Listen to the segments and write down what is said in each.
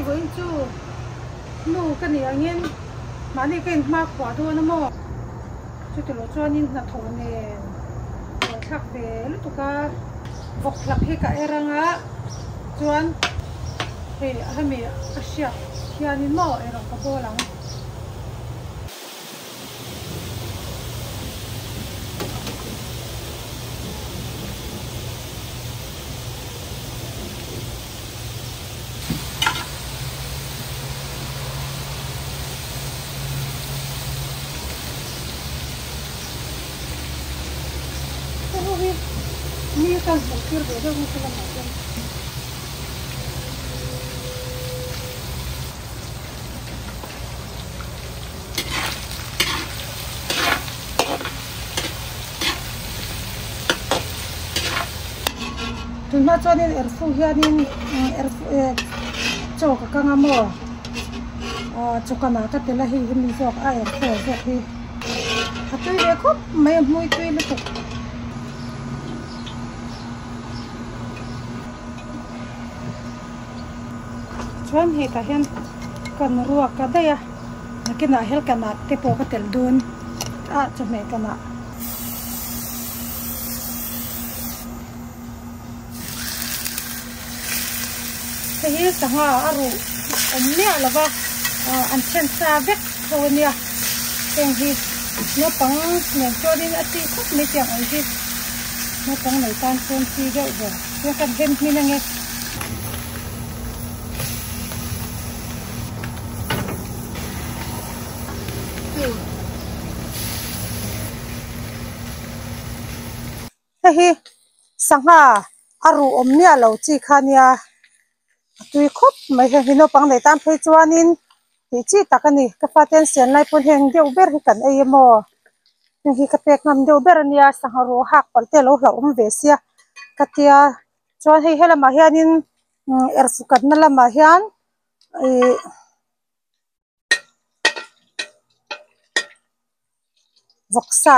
với chú nụ cái này anh em mà đi cái mà quả thôi nó mò chú từ lúc cho nên là thầu nè rồi thắc về lúc tụi ca vọc lặp hết cả erang á chuan thì hai mẹ Asia kia nên mò erang cái bò lăng ini kan bukir beda mungkin macam tu nak cuci erfu hianin erfu cok kang amo cokan nak telah ini sok air sok hi atau dia kop main mui tu letuk chuan hi ta hian kan ruak ka daya nakina hel kana te po ka tel dun chome kana te hi sanga aru omnia lava an chen sa vek thonia teng hi no pang nen chodin ati khop me tiang ai hi no pang nei tan chen chi deuh bo ya kan hem mi na nge hi sangha aru omnia lo chi khania tui khop mai he hino pang nei tan phei chuanin ti chi takani ka faten sian lai pon heng deuh ber hi kan ei emaw hi ka pek ngam deuh ber ania sangha ro hak palte lo hla om ve sia katia chuan hei helama hianin erfukat na lama hian voksa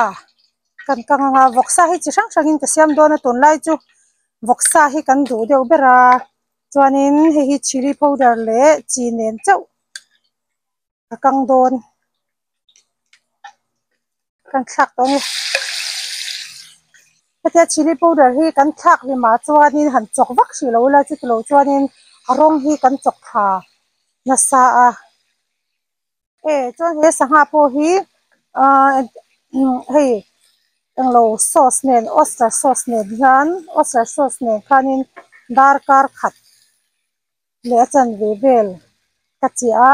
kan kanga voksa hi chi sang sangin ka siam dona ton lai chu voksa hi kan du deuh bera chuanin hi chili powder le chi nen chau ka kang don kan thak tong katia chili powder hi kan thak hi ma chuanin han chok vak si lo la chu lo chuanin arong hi kan chok tha na sa a chuan he sangha po hi hei anglo sauce nen oyster sauce nen hian oyster sauce nen khanin dar kar khat le chan ve vel ka chi a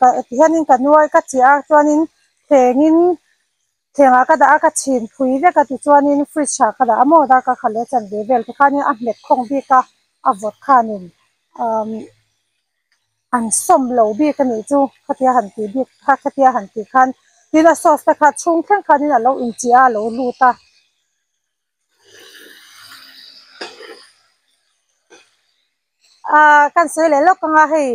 ka hianin ka nuai ka chi a chuanin thenga ka da ka chin phui ve ka ti chuanin fridge ka da amo da ka khale chan ve vel khanin a hlet khong bi ka avot khanin an som lo bi ka ni chu khatia han ti bi khatia han ti khan tina sauce ta kha chung thang khanin a lo in chi a lo lu ta kan sei le lo kanga hei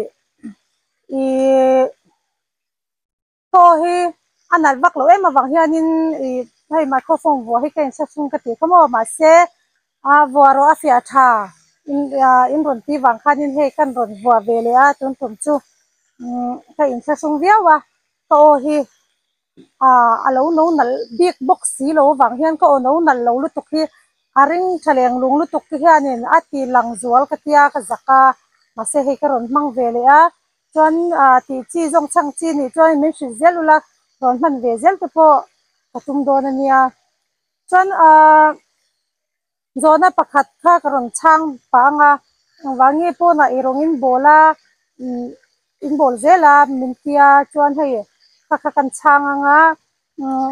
to hi anal vak lo em awang hianin hei microphone vo hi ken sa chung ka ti khamo ma se voro a fia tha in ron ti wang khanin hei kan ron vo ve le a tun tum chu ka in sa chung viawa to hi alo no nal big box si lo wang hian ko no nal lo lutuk hi aring thaleng lung lutuk ki hianin ati lang zual katia ka zaka ma se hei ka ron mang ve le a chuan ti chi zong chang chi ni chuan min hri zelula ron man ve zel te po patum don ania chuan zona pakhat kha ka ron chang panga wangi po na irongin bola in bol zela min tia chuan hei kha kan chang anga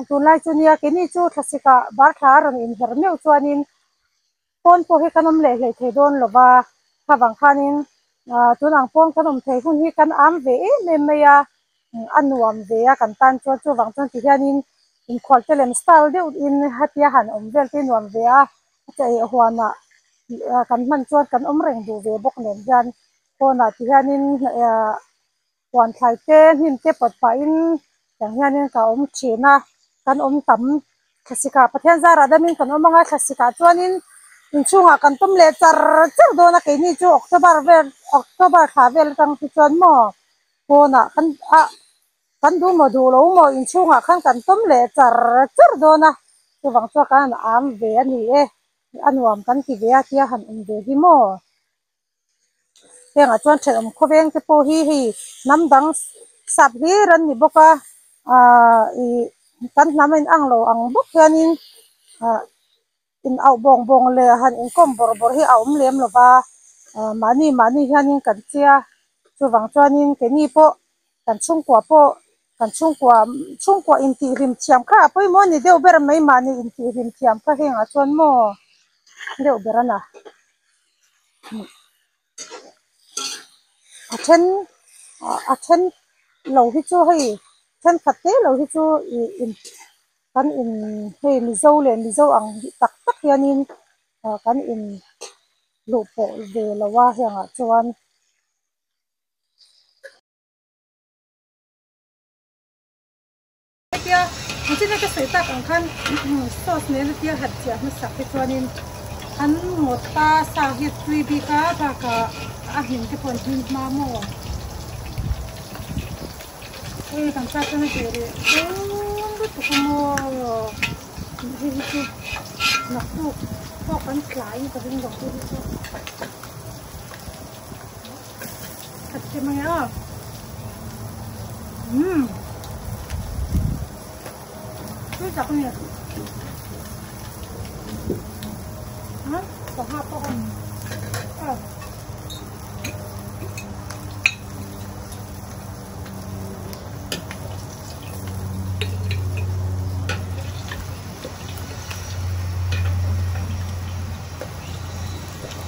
tunlai chunia ke ni chu thlasika bar thla ron in her meu chuanin pon po hi kanom le hle thei don lova khawang khanin tunang pon kanom thei hun hi kan am ve me meya anuam ve a kan tan chu wang chon ti hianin in khwal telem style deuh in hatia han om vel tin nuam ve a chei huana kan man chuan kan om reng du ve bok nen jan pona ti hianin huan thlai te hnim te pat pa in yang hianin ka om thina kan om tam thlasika pathian zara damin kan omanga thlasika chuanin in chunga kan tum le char char do na ke ni chu October tha vel tang ti chuan mo pona kan du mo du lo mo in chunga khan kan tum le char char do na chu wang chu kan am ve ani e anuam kan ti ve a tia han um ve hi mo heng a chuan thlem khoweng te pawh hi nam dang sap hi ran ni boka i kan hnamin ang lo ang bawk hianin in au bong bong le han in kom bor bor hi a awm lem lova mani hianin kan chia chu wang chuanin ke ni pawh kan chungkwa in ti rim thiam kha pawimawh ni deuh ber mai mani in ti rim thiam kha heng a chuan mo deuh ber ana a then lo hi chu hei then khate lo hi chu in kan in hei mizo ang tak tak hianin kan in lu pawh ve lowa heng a chuan tia china ka sei tak ang khan sauce ne tia hat chia ma sak te chuanin an mota sa hi tui bi ka ba ka a hin te pon hin ma mo kan sa ta na re tu ko mo hi chu na tu ko kan klai ka ding dong tu chu hat te ma ya Cái chọc này hả? Có hạt có hồng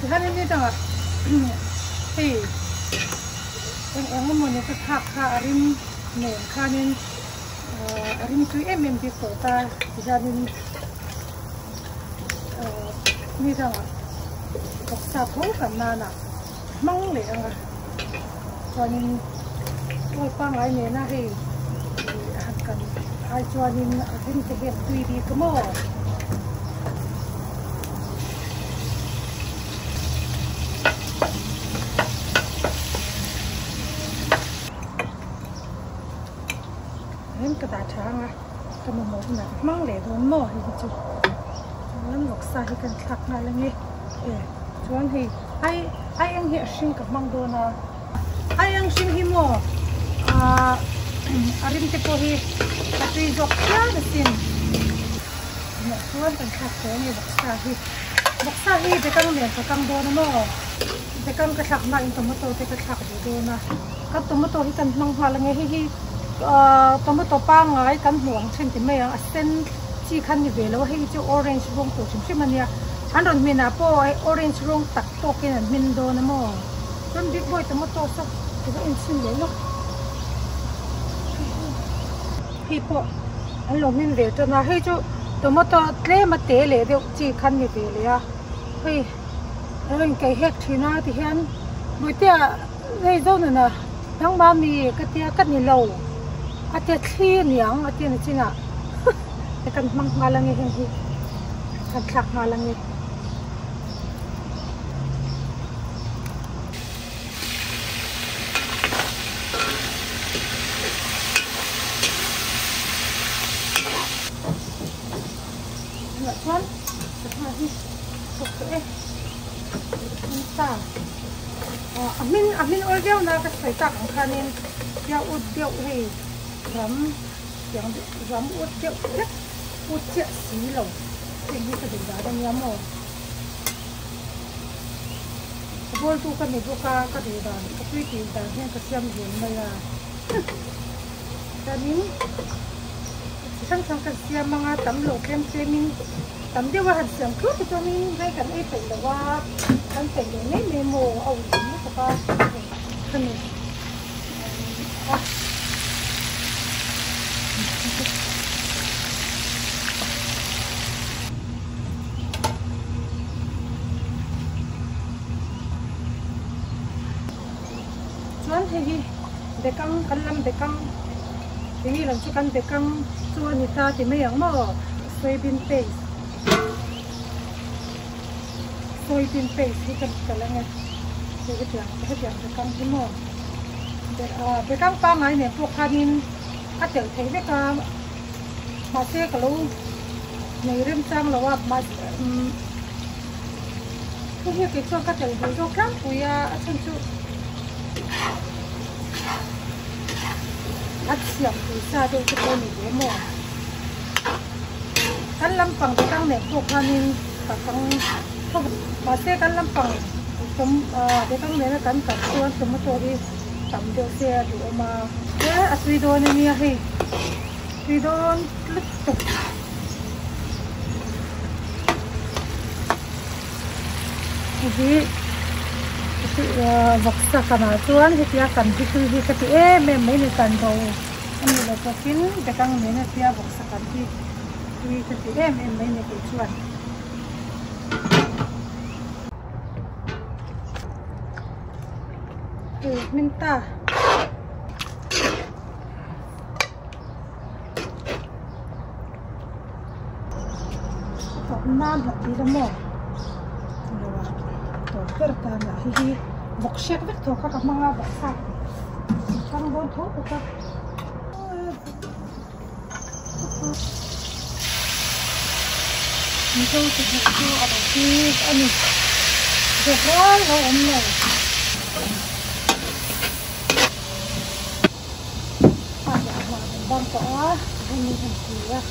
thì hai bên đi rằng ạ thì em muốn cái thạc khá rim nền khá nên rim tui em bi ko ta janin ni rằng ko sa tho kan na mang le anga chuanin oi pa ngai ne na he han kan ai chuanin rim te he tui bi ko mo em cái đại tráng à cái một này mang lệ đốn mỏ thì chú lắm lộc sa thì cần khắc này là nghe chuan thì ai anh hiện sinh cái mang đốn à ai anh sinh hi mỏ rim te po hi cái tùy dọc kia là xin nè chuan cần khắc thế như lộc sa hi để căng liền cái căng đốn mỏ để căng cái khắc này tomato để cái khắc đốn à cái tomato thì cần mang hoa là nghe hi tomato pa ngai kan huang chen ti mai a sen chi khan ni velo hei chu orange rong to chim chimania an ron mina po orange rong tak to ken an min do na mo don big boy tomato so ti in sin le no hi po an lo min ve to na hei chu tomato tle ma te le de chi khan ni ve le a hei ron kai hek thina ti hian moi te nei zo na nang ma mi ka tia kat ni lo ate thli niang ate na china te kan mang ngalangi hin hi kan thak ngalangi na chuan sa hi okay ta amin orgel na ka sai tak ang khanin ya ut deu hei ram ut deu ut che si lo tin hi ka din da dang ya mo bol tu ka ni boka ka de dan ka tui ti da hen ka siam hin mai ya tani sang ka siam mga tam lo kem seming tam de wa han siam khu ti to min hai kan ai pai da wa kan pai le nei memo au ni ka pa kan ni chuan hei dekang kan lam dekang hi lam chu kan dekang chuan ni ta ti mai ang mo soybean paste soybean paste hi kan kalange se ke tiang kan hi mo be kang pa ngai ne pu khanin a tel thei ve ka ma se ka lo nei rem chang lo wa ma pu hi ke chong ka tel hi do kang pu ya a chen chu a siam tu sa do chu ko ni ve mo kan lampang be kang ne pu khanin ka kang mà xe kan lampang tum be kang ne kan ka chuan tum to hi tam do xe du ma ya asui do ni a hi sui don lut to hi vaksa kana chuan hi tia kan hi tu hi ka ti me ni kan ro ani lo ko tin be kang ne na tia vaksa kan hi ka ti me ni ke chuan minta nam hạt đi đâu mà tổ chức ta là hi bọc xếp vết thô các mang bọc sạc trong bốn thốt của các mình tôi sẽ học cho ở đây thì anh được rồi lâu ấm này bang ko ini dia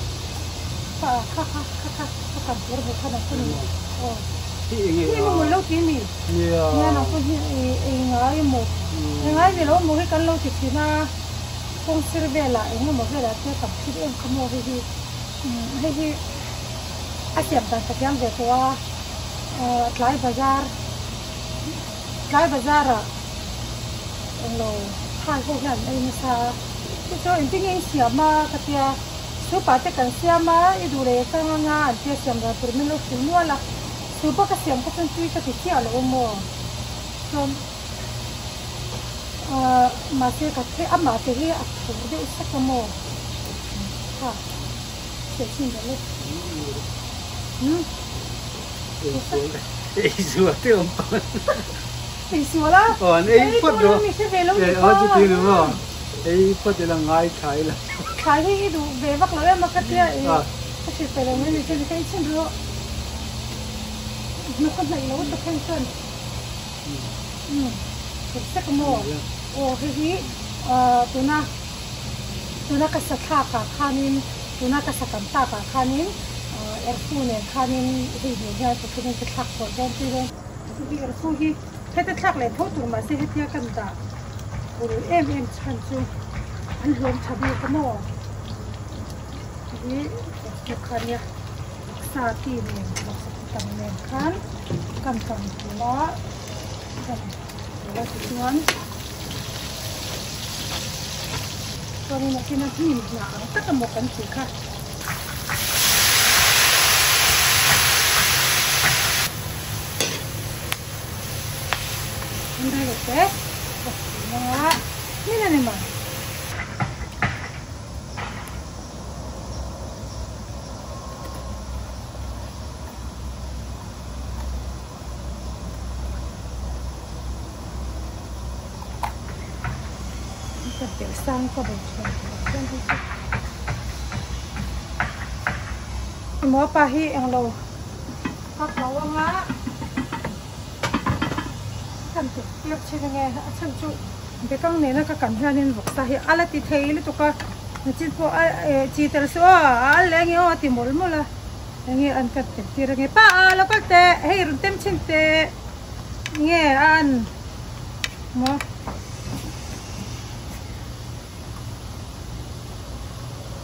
ka por bu kana kuni ini mo lo tini ya na ko ngai mo ngai ni lo mo hi kan lo ti na kong sirvela en mo vela te ka phir em kamo hi asiam dan ta kyam ve ko tlai bazar lo khai ho lan ai ni sa cho in ting in siama katia supa te kan siama idure kanga ante siam ra permelo sunwala supa ka siam ko pen tui ka ti sia lo mo so ma te ka te ama te hi a ko de sa ka mo ha se sin da le Isu ate om pa. Isu wala. Oh, nei pot do. Oh, ju ti no. Ei pot la ngai khai la. Khai hi du ve vak lo ma ka tia e. Ka si pe lo ni se kai chen ro. No ko nai lo to ken chen. Ke ka mo. Oh hi tuna ka sa ka khanin tuna ka sa kan ta ka khanin erfune khanin hi ni ya to ken ke thak ko don ti don. Hi erfu hi heta thak le tho tur ma se hetia kan ta. Ur em chan chu an hlom thabi ka mo hi ke khania sa ti ne tam ne khan kam pula kan la chuan ni na kina hi na ta ka mo kan chi kha ndai le te Nah, ini nih mah. Kita biasang kok betul. Mau pahi yang lo, kak bawa nggak? Kan tuh, tiap cina nggak, asal cu. Be kang ne na ka kan hanin bok sa hi ala ti theili to ka chin po chi tel so ale nge o ti mol mola nge an ka te ti nge pa ala ka te hei run tem chin te nge an mo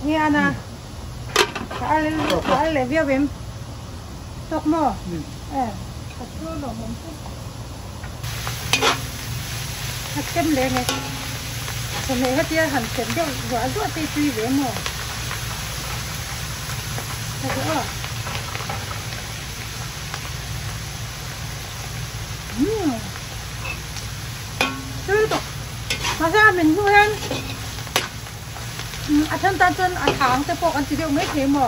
nge ana ka ale via bem tok mo ka chu lo mo kem le nge so me hatia han kem de wa do te tui ve mo ta do tu to ma sa min nu hen a than tan chon a thang te pok an ti de me the mo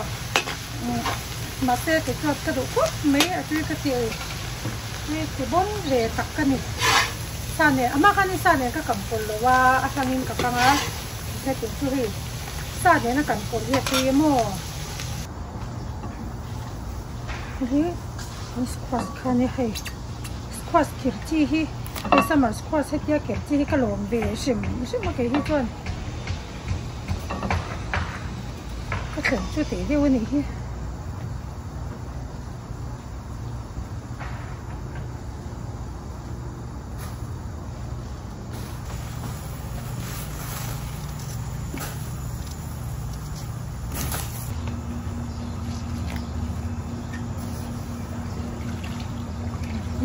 ma se ke chot ka do ko me a tui ka ti thì bốn về tắc cái này sao này mà cái này sao này cái cầm cồn rồi wa sang in cái á cái chuyện chú hi sao này nó cầm cồn vậy thì mua hi squash cái này hay squash kiểu chi hi cái sao mà squash hết ya kiểu chi cái lồng về xem mà cái hi tuần cái chuyện chú để đi với này hi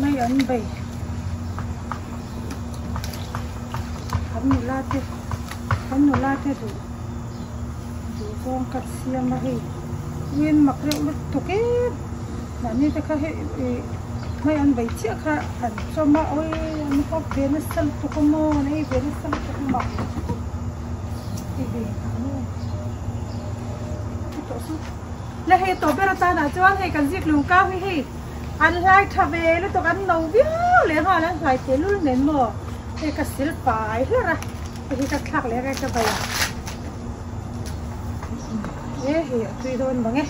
mấy anh bày hắn nụ la thế đủ con cắt xiêm mà hi nguyên mặc rượu lúc tục ấy là như thế khác mấy anh bày chiếc khác hẳn cho mà ôi anh có về nó sân tục không mô này về nó sân tục không mặc thì về là hệ tổ bê ta đã cho anh hay cần giết lùng cao hi anh lại thà về lúc tụi anh nấu biếng liền họ lại phải chế luôn nên mà cái cái xíu phải hết ra cái cái khác lấy cái vậy nghe hiểu tùy đồn bằng nghe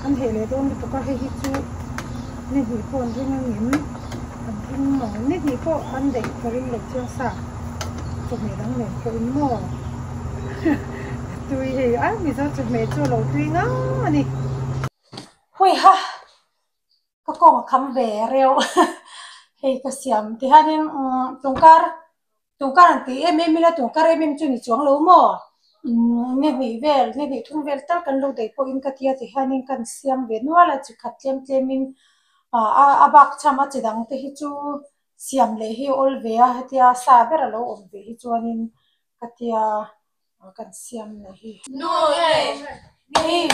anh hiểu lấy đồn tụi con hay hít chú nên hiểu còn cái ngang nhím anh mỏ nên hiểu có anh để cái lịch chưa sạch tụi mình đang làm cái mỏ tùy hiểu á vì sao tụi mình cho lâu tùy ngáo này hui ha có con khăm về rêu hay cái xiêm thì hai nên tung car thì em là tung car em chun đi chuang lâu mò nên bị thun về tất cả lâu đấy point cái tia thì hai nên cần xiêm về nữa là chỉ cắt kem mình bạc chăm chỉ đăng thì chú xiêm lấy hi ol về hay tia sa về là lâu ol về hi chu nên cái tia cần xiêm lấy hi hey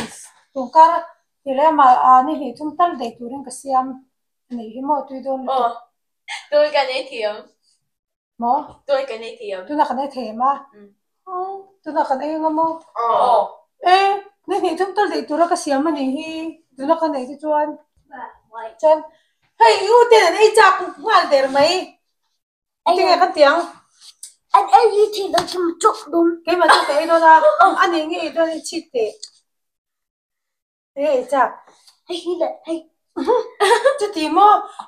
tung car thì là mà này thì chúng ta để tụi nó cái xiêm này thì mọi tụi đồn tôi cái này thiểm mỏ tôi cái này thiểm tụi nó cái này thèm à tụi nó cái này ngon mỏ ê này thì chúng ta để tụi nó cái xiêm mà này thì tụi nó cái này thì chuan hey yêu tiền này chắc ngon để mấy tiếng cái tiếng anh ấy chỉ được chụp chụp đúng cái mà tôi cái đó là anh ấy nghĩ đó là chít đấy ê chắc hay chứ thì mà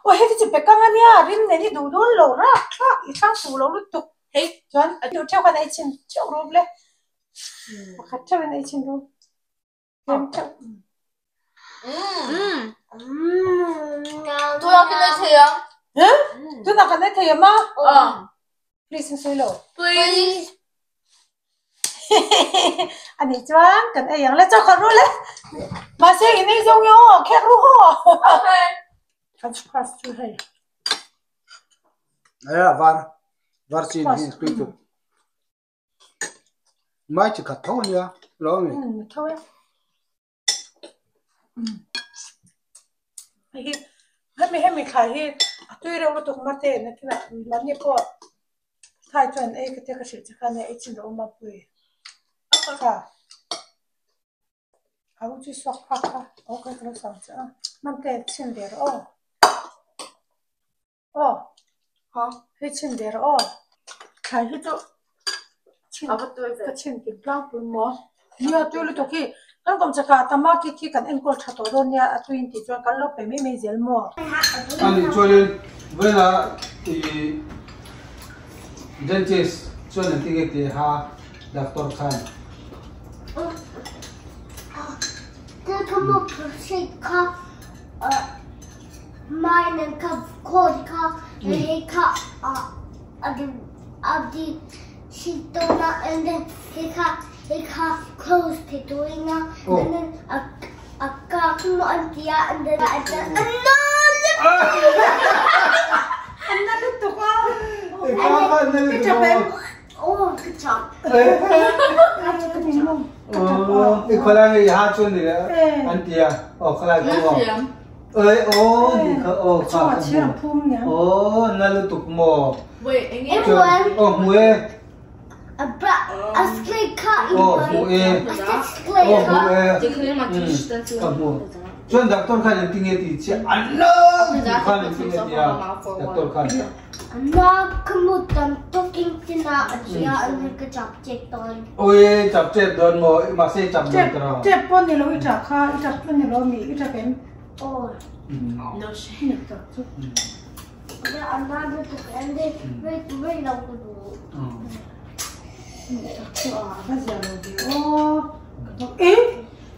ôi hết chỉ phải căng anh nha rim này đi đủ đủ lẩu ra sang sủ lẩu lúc tục hey chuan đủ theo cái này chín chậu rôm lên khát theo cái này chín rôm em chậu tôi cái này thiểm hả tôi nào cái này thèm mà please xin lỗi please anh ấy chuan cần ai yang lấy cho khăn rồi lấy mà xe cái này giống nhau khét rồi không cross chú hay à var xin hin speak to mai chỉ cắt thâu nhá lo mình thôi hết mình khai hết tôi đâu có tục mất tiền này thế nào làm như cô thay cho anh ấy cái sự chắc chắn này chỉ đâu mà bùi à 아우 지 쏙 파카 오케이 그래서 만테 친데로 회친데로 가히도 아빠 또 이제 친데 플라프 뭐 니가 뚫을 또기 난 검색하 타마키 키간 앵콜 차도로냐 트윈티 저 갈로 페미 메젤모 아니 저는 왜나 이 dentist 저는 되게 하 doctor 칸 det kommer försöka minen kan kodka heka adi sitona and then heka close pitoina and then akka kumo antia and then 안나도 또가 그쵸 이 콜라게 하촌이야 안티야 콜라게 뭐 ơi ô thì ô cho chị làm phun nhá ô nó lưu tục mò wait anh em muê a skate car ô muê a skate car chỉ khi mà chỉ cần mua Chuan doctor khan tinge ti che anna khan tinge dia doctor khan Na kemudian talking tina aja ane kecap cek ton. oi chap che don mo ma se chap don tra Cep pon ni lo ita kha ita pon ni lo mi ita pen. Oh. No shit. Ni ta chu. Ya anak itu ande wait lau tu. Ni ta chu a ba zia lo di. Oh. Eh,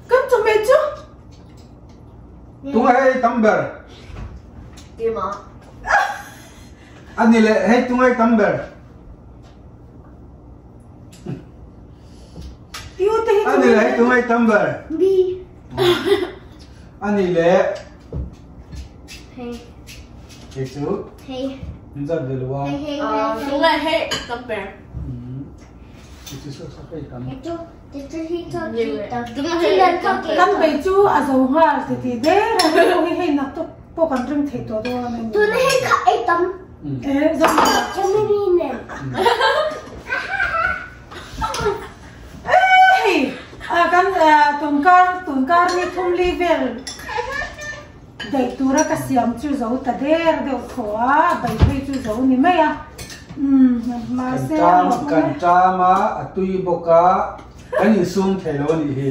kan tu me chu. tu hai tamber Gimana? ani le hai tu hai tamber Tiu te hi ani le hai tu hai tamber Bi. ani le Hey. ke chu Hey. nzar de lo Hey. Đúng là hệ compare. itu so sa kai kam Itu hito Nhiều kita. Đúng là hệ compare. kan be chu a zo ha ti de ra lo hi hei nak to po kan ring thei to do na Tu ni ka item. eh zo ma Cemini nem. eh kan tunkar ni thum level dai tura ka siam chu zo ta der de khoa bai thei chu zo ni mai a ma se kan chama atui boka ani sum thelo ni he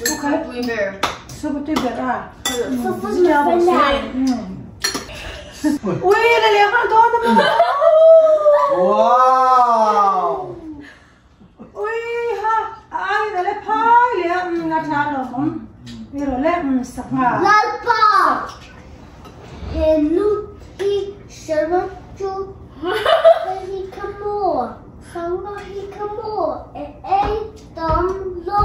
Okay. We bear. so bu tu bera So fun na bela. ui le le ha do na ma wow ui ha ai le phai le nga tha lo ni ro le sa nga Lalpa. Hello i sharatu. Hi kamo. Sanga hi kamo. Tom lo.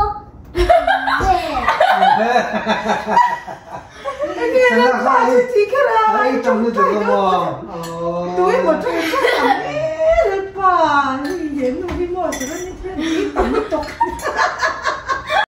cái là hai chỉ cái là ai trong như thế mo tôi một trong số làm le pa ni yen no đi mua cho nó như thế đi tụi tục